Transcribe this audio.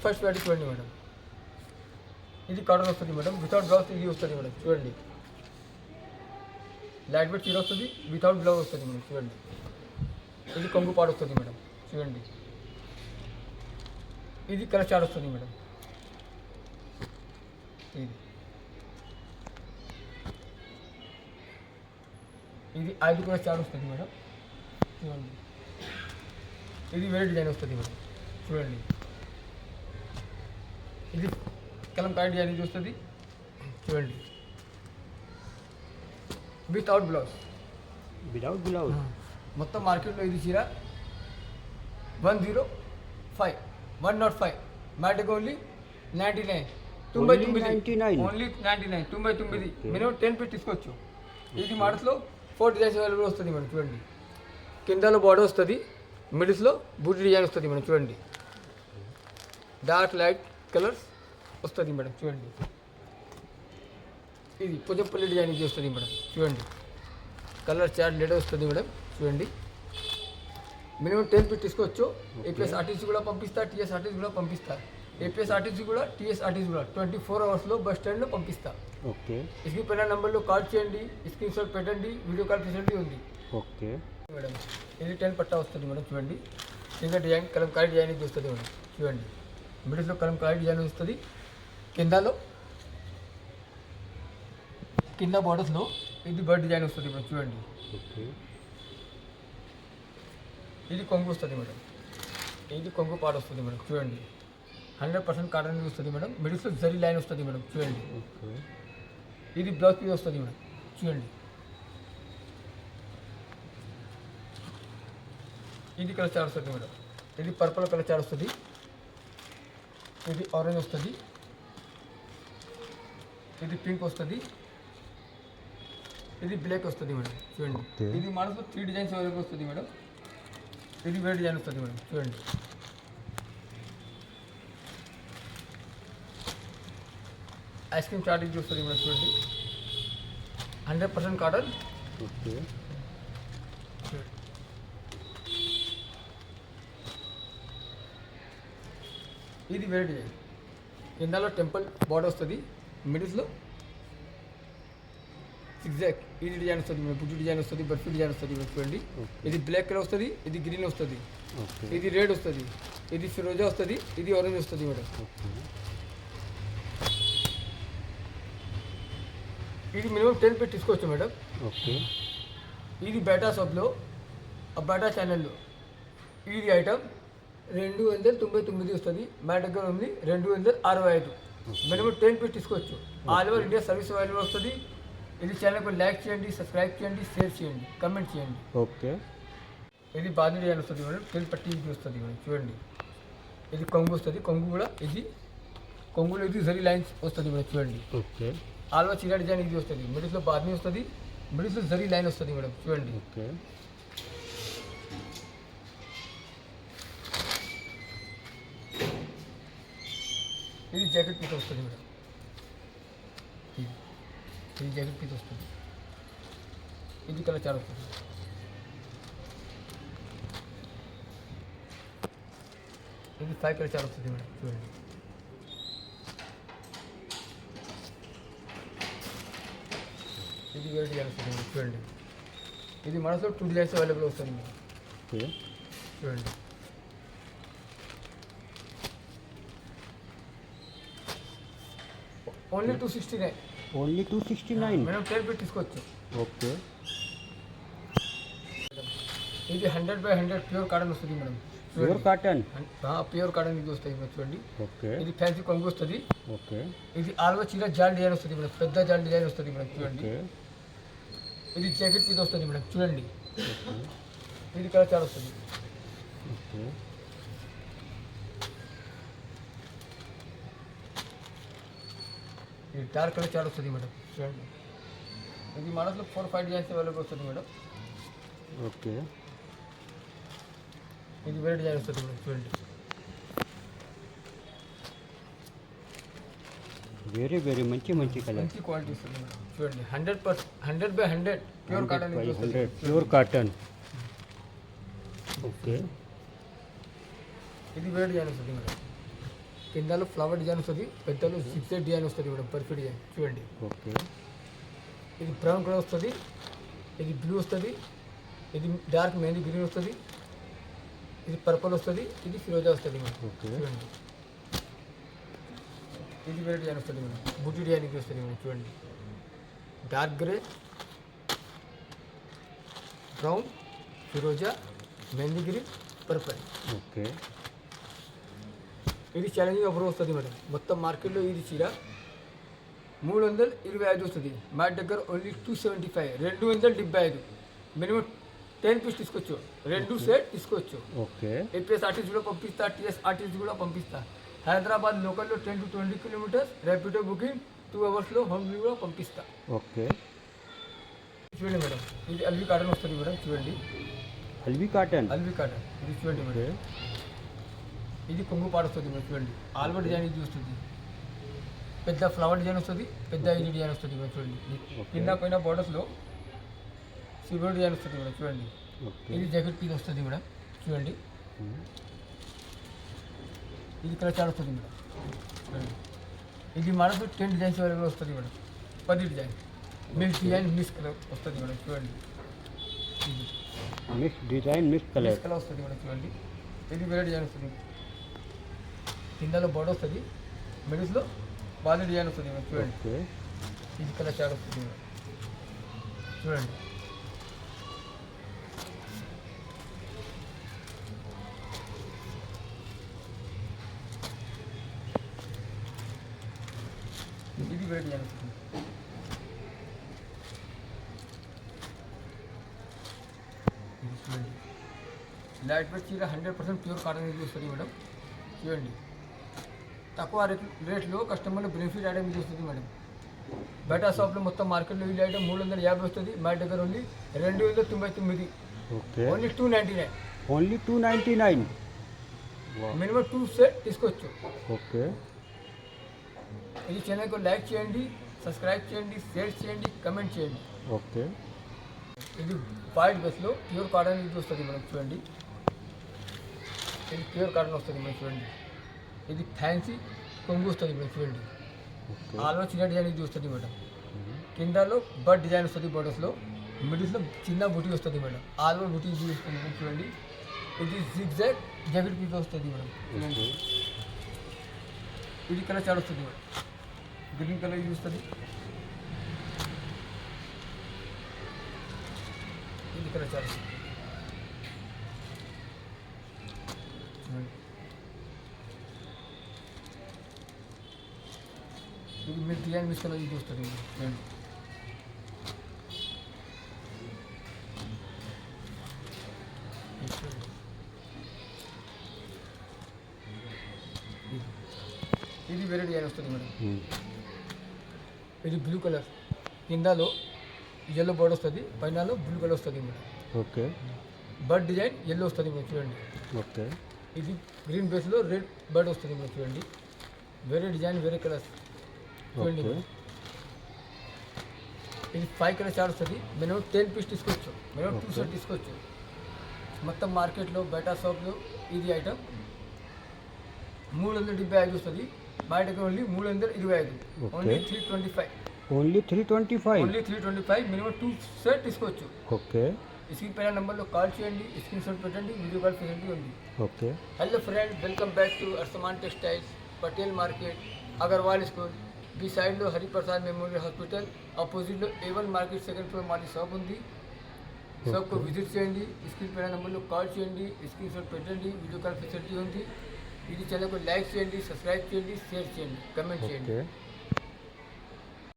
First variety చూడండి madam. ఇది cotton వస్తుంది మేడం, వితౌట్ బ్లౌజ్ ఇది వస్తుంది మేడం. చూడండి, లైట్ వెయిట్ చీర వస్తుంది, వితౌట్ బ్లౌజ్ వస్తుంది మేడం. చూడండి, ఇది కొంగు పాడు వస్తుంది మేడం. చూడండి, ఇది కలర్ చార్ట్ వస్తుంది మేడం. ఇది 5 కలర్ చార్ట్ వస్తుంది మేడం. చూడండి, ఇది వేరే డిజైన్ వస్తుంది మేడం. చూడండి, ఇది కలంకారీ డిజైన్ ఇది వస్తుంది. చూడండి, వితౌట్ బ్లౌజ్. మొత్తం మార్కెట్లో ఇది చీర 105 మ్యాటిక్ ఓన్లీ 99 ఓన్లీ 99 మినిమం 10 ఫీట్ తీసుకోవచ్చు. ఇది మోడల్స్లో 4 డిజైన్స్ అవైలబుల్ వస్తుంది మేడం. చూడండి, కిందలో బార్డర్ వస్తుంది, మిడిల్స్లో బూటీ డిజైన్ వస్తుంది మేడం. చూడండి, డార్క్ లైట్ కలర్స్ వస్తుంది మేడం. చూడండి, ఇది పుజంపల్లి డిజైన్ ఇది వస్తుంది మేడం. చూడండి, కలర్ చార్ట్ లేట్ వస్తుంది మేడం. చూడండి, మినిమం 10 ఫీట్ తీసుకోవచ్చు. ఏపీఎస్ ఆర్టీసీ కూడా పంపిస్తా, టీఎస్ ఆర్టీసీ కూడా పంపిస్తా. ఏపీఎస్ ఆర్టీసీ కూడా, టీఎస్ ఆర్టీసీ కూడా 24 అవర్స్లో బస్ స్టాండ్లో పంపిస్తా. ఓకే, ఇసుకి పైన నెంబర్లో కాల్ చేయండి, స్క్రీన్ షాట్ పెట్టండి, వీడియో కాల్ ఫెసిలిటీ ఉంది. ఓకే మేడం, ఇది 10 పట్టా వస్తుంది మేడం. చూడండి, కింద డిజైన్ కలంకారీ డిజైన్ ఇది వస్తుంది మేడం. చూడండి, మిడిల్స్లో కలంకారీ డిజైన్ వస్తుంది, కింద బార్డర్స్లో ఇది బర్డ్ డిజైన్ వస్తుంది మేడం. చూడండి, ఇది కొంగు వస్తుంది మేడం. ఇది కొంగు పాడు వస్తుంది మేడం. చూడండి, 100% కాటన్ వస్తుంది మేడం. మిడిల్స్లో జరీ లైన్ వస్తుంది మేడం. చూడండి, ఇది బ్లౌజ్ పీస్ వస్తుంది మేడం. చూడండి, ఇది కలర్ చార్ట్ వస్తుంది మేడం. ఇది పర్పుల్ కలర్ చార్ట్ వస్తుంది, ఇది ఆరెంజ్ వస్తుంది, ఇది పింక్ వస్తుంది, ఇది బ్లాక్ వస్తుంది మేడం. చూడండి, ఇది మోడల్స్లో 3 డిజైన్స్ అవైలబుల్ వస్తుంది మేడం. ఇది వేరే డిజైన్ వస్తుంది మేడం. చూడండి, ఐస్ క్రీమ్ చాట్ ఇది వస్తుంది మేడం. చూడండి, 100% కాటన్. ఇది వేరే డిజైన్, కిందలో టెంపుల్ బార్డర్ వస్తుంది, మిడిల్స్లో ఎగ్జాక్ట్ ఇది డిజైన్ వస్తుంది మేడం. బుట్టి డిజైన్ వస్తుంది, బర్ఫీ డిజైన్ వస్తుంది మేడం. చూడండి, ఇది బ్లాక్ కలర్ వస్తుంది, ఇది గ్రీన్ వస్తుంది, ఇది రెడ్ వస్తుంది, ఇది ఫిరోజా వస్తుంది, ఇది ఆరెంజ్ వస్తుంది మేడం. ఇది మినిమం 10 ఫీట్ తీసుకోవచ్చు మేడం. ఓకే, ఇది బేటా షాప్లో, బేటా ఛానల్లో ఇది ఐటమ్ 299 వస్తుంది. మా దగ్గర ఉంది 265. మినిమం 10 ఫీట్ తీసుకోవచ్చు. All over India service available వస్తుంది. ఇది ఛానల్కి లైక్ చేయండి, సబ్స్క్రైబ్ చేయండి, షేర్ చేయండి, కమెంట్ చేయండి. ఓకే, ఇది బాదీ డిజైన్ వస్తుంది మేడం. 10 పట్టి ఇది వస్తుంది మేడం. చూడండి, ఇది కొంగు వస్తుంది, కొంగు కూడా ఇది కొంగులో ఇది జరీ లైన్స్ వస్తుంది మేడం. చూడండి, ఓకే, ఆల్ ఓవర్ చీర డిజైన్ ఇది వస్తుంది. మిడిల్స్లో బాదీ వస్తుంది, మిడిల్స్లో జరీ లైన్ వస్తుంది మేడం. చూడండి, ఓకే, ఇది జాకెట్ పీస్ వస్తుంది మేడం. ఇది జాకెట్ పీస్ వస్తుంది, ఇది కలర్ చాలా వస్తుంది. ఇది 5 కలర్ చాలా వస్తుంది మేడం. చూడండి, ఇది వేరే డిజైన్ వస్తుంది మేడం. చూడండి, ఇది మనసులో 2 డిజైన్స్ అవైలబుల్ వస్తుంది మేడం. చూడండి, ఓన్లీ 269 మేడం. 10 ఫీట్ తీసుకోవచ్చు. ఓకే, ఇది 100/100 ప్యూర్ కాటన్ వస్తుంది మేడం. ప్యూర్ కాటన్ ఇది వస్తుంది మేడం. చూడండి, ఓకే, ఇది ఫ్యాన్సీ కొంగు వస్తుంది. ఓకే, ఇది ఆల్వా చీర జాల్ డిజైన్ వస్తుంది మేడం. పెద్ద జాల్ డిజైన్ వస్తుంది మేడం. చూడండి, ఇది జాకెట్ ఇది వస్తుంది మేడం. చూడండి, ఇది కలర్ చాలా వస్తుంది. ఓకే, ఇది డార్క్ కలర్ చాలా వస్తుంది మేడం. చూడండి, ఇది మనసులో 4-5 డిజైన్స్ అవైలబుల్ వస్తుంది మేడం. ఓకే, ఇది వేరే డిజైన్ వస్తుంది మేడం. చూడండి, వెరీ వెరీ మంచి కలర్, మంచి క్వాలిటీ వస్తుంది మేడం. చూడండి, 100/100 ప్యూర్ కాటన్ ఇది వస్తుంది. Pure cotton. ఓకే, ఇది వేరే డిజైన్ వస్తుంది మేడం. కిందలో ఫ్లవర్ డిజైన్ వస్తుంది, పెద్దలో సిక్సెడ్ డిజైన్ వస్తుంది మేడం, పర్ఫెక్ట్ డిజైన్ చూడండి. ఓకే. ఇది బ్రౌన్ కలర్ వస్తుంది, ఇది బ్లూ వస్తుంది, ఇది డార్క్ మెహందీ గ్రీన్ వస్తుంది, ఇది పర్పుల్ వస్తుంది, ఇది ఫిరోజా వస్తుంది మేడం. ఓకే. చూడండి ఇది వేరే డిజైన్ వస్తుంది మేడం, బుట్టి డిజైన్ ఇది వస్తుంది మేడం. చూడండి డార్క్ గ్రే, బ్రౌన్, ఫిరోజా, మెహందీ గ్రీన్, పర్పుల్. ఓకే. ఇది ఛాలెంజింగ్ ఆఫర్ వస్తుంది మేడం. మొత్తం మార్కెట్లో ఇది చీర 325 వస్తుంది, మా దగ్గర ఓన్లీ 275, 275. మినిమం 10 పీస్ తీసుకోవచ్చు, 2 సెట్ తీసుకోవచ్చు. ఓకే. ఏపీఎస్ ఆర్టీసీ కూడా పంపిస్తా, టీఎస్ ఆర్టీసీ కూడా పంపిస్తా. హైదరాబాద్ లోకల్లో 10 to 20 కిలోమీటర్స్, ర్యాపిడో బుకింగ్ 2 అవర్స్లో హోమ్ డెలివరీ కూడా పంపిస్తా. ఓకే. చూడండి మేడం, ఇది అల్వి కాటన్ వస్తుంది మేడం. చూడండి అల్వి కాటన్. అల్వి కాటన్ ఇది చూడండి మేడం. ఇది కొంగు పాడు వస్తుంది మేడం. చూడండి ఆల్బర్ డిజైన్ ఇది వస్తుంది, పెద్ద ఫ్లవర్ డిజైన్ వస్తుంది, పెద్ద ఇది డిజైన్ వస్తుంది మేడం. చూడండి కింద పైన బోర్డర్స్లో సిల్వర్ డిజైన్ వస్తుంది మేడం. చూడండి ఓకే. ఇది జాకెట్ పీస్ వస్తుంది మేడం. చూడండి ఇది కలర్ చార్ట్ వస్తుంది మేడం. చూడండి ఇది మనకు 10 డిజైన్స్ అవైలబుల్ వస్తుంది madam, 10 design. Mix design mix colour వస్తుంది మేడం. చూడండి ఇది mix design mix colour. Mix colour వస్తుంది మేడం. చూడండి ఇది వేరే డిజైన్ వస్తుంది, కిందలో బోర్డర్ వస్తుంది, మిడిల్స్లో బాల్ డిజైన్ వస్తుంది మేడం. చూడండి ఓకే. ఇది కలర్ చార్ట్ వస్తుంది మేడం. చూడండి ఇది వేరే డిజైన్ వస్తుంది. ఇది చూడండి లైట్ వెయిట్ చీర 100% ప్యూర్ కాటన్ ఇది వస్తుంది మేడం. చూడండి తక్కువ రేట్లో కస్టమర్లు బెనిఫిట్ ఐటమ్ ఇది వస్తుంది మేడం. బయట షాప్లో మొత్తం మార్కెట్లో ఈ ఐటమ్ 350 వస్తుంది, మా దగ్గర only 299. Okay. Only 299. Only 299. Minimum 2 set తీసుకోవచ్చు. ఓకే. ఈ ఛానల్కు లైక్ చేయండి, సబ్స్క్రైబ్ చేయండి, షేర్ చేయండి, కమెంట్ చేయండి. ఓకే. ఇది వైట్ బస్లో ప్యూర్ కాటన్ ఇది వస్తుంది మేడం. చూడండి ఇది ప్యూర్ కాటన్ వస్తుంది మేడం. చూడండి ఇది ఫ్యాన్సీ కొంగు వస్తుంది మేడం. చూడండి ఓకే. ఆల్మోస్ట్ చిన్న డిజైన్ ఇది వస్తుంది మేడం. కిందలో బర్డ్ డిజైన్ వస్తుంది బోర్డర్స్లో, మిడిల్స్లో చిన్న బుటీ వస్తుంది మేడం. ఆల్మోస్ట్ బుటీ ఇది వస్తుంది మేడం. చూడండి ఇది జిగ్జాగ్ జాకెట్ పీస్ వస్తుంది మేడం. చూడండి ఇది కలర్ చార్ట్ వస్తుంది మేడం, గ్రీన్ కలర్ ఇది వస్తుంది, ఇది కలర్ చార్ట్ వస్తుంది. చూడండి ఇది మీరు డిజైన్ మిస్ కలర్ ఇది వస్తుంది మేడం. చూడండి ఇది వేరే డిజైన్ వస్తుంది మేడం. ఇది బ్లూ కలర్, కిందలో ఎల్లో బోర్డర్ వస్తుంది, పైనలో బ్లూ కలర్ వస్తుంది madam. Okay. Bird design yellow వస్తుంది మేడం. చూడండి ఓకే. ఇది గ్రీన్ బేస్లో రెడ్ బర్డ్ వస్తుంది మేడం. చూడండి వేరే డిజైన్ వేరే కలర్స్. చూడండి ఓకే. మేడం ఇది 5 కలర్ చార్ట్ వస్తుంది, మినిమం 10 పీస్ తీసుకోవచ్చు, మినిమం 2 సెట్ తీసుకోవచ్చు. మొత్తం మార్కెట్లో బయట షాప్లో ఇది ఐటమ్ 375 వస్తుంది, బయటకు only 325. Only 325. Only 325. Only 325, minimum 2 set తీసుకోవచ్చు. ఓకే. స్క్రీన్ పైన నెంబర్లో కాల్ చేయండి, స్క్రీన్ షాట్ పెట్టండి, వీడియో కాల్ ఫెసిలిటీ ఉంది. Okay. Hello friend, welcome back to अर्समान textiles, Patel market, Agarwal school beside లో హరిప్రసాద్ మెమోరియల్ హాస్పిటల్ ఆపోజిట్ లో A1 మార్కెట్ సెకండ్ ఫ్లోర్ మాది షాప్ ఉంది. షాప్కు విజిట్ చేయండి, స్క్రీన్ పైన నెంబర్లో కాల్ చేయండి, స్క్రీన్ షాట్ పెట్టండి, వీడియో కాల్ ఫెసిలిటీ ఉంది. ఇది ఛానల్కు లైక్ చేయండి, సబ్స్క్రైబ్ చేయండి, షేర్ చేయండి, కమెంట్ చేయండి. ఓకే.